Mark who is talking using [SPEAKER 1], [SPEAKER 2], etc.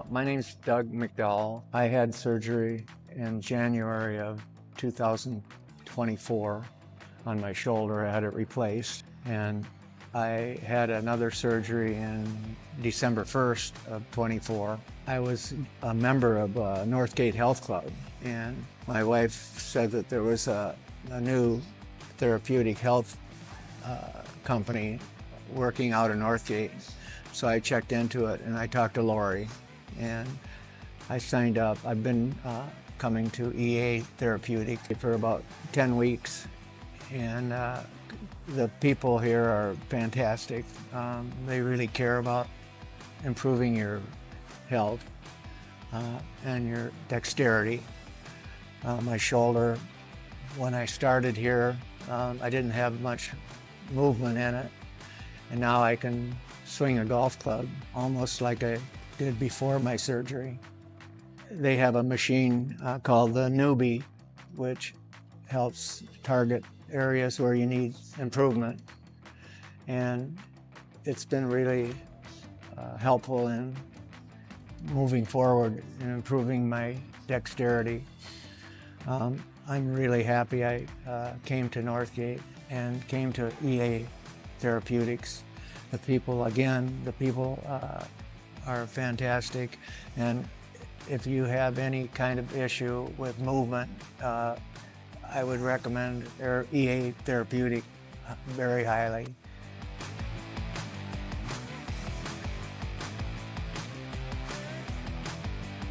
[SPEAKER 1] My name's Doug McDowell. I had surgery in January of 2024 on my shoulder. I had it replaced, and I had another surgery in December 1st of 24. I was a member of Northgate Health Club, and my wife said that there was a new Therapeutic Health company working out of Northgate. So I checked into it and I talked to Lori and I signed up. I've been coming to EA Therapeutic for about 10 weeks, and the people here are fantastic. They really care about improving your health and your dexterity. My shoulder, when I started here, I didn't have much movement in it, and now I can swing a golf club almost like I did before my surgery. They have a machine called the Newbie, which helps target areas where you need improvement, and it's been really helpful in moving forward and improving my dexterity. I'm really happy I came to Northgate and came to EA Therapeutics. The people are fantastic, and if you have any kind of issue with movement, I would recommend EA Therapeutic very highly.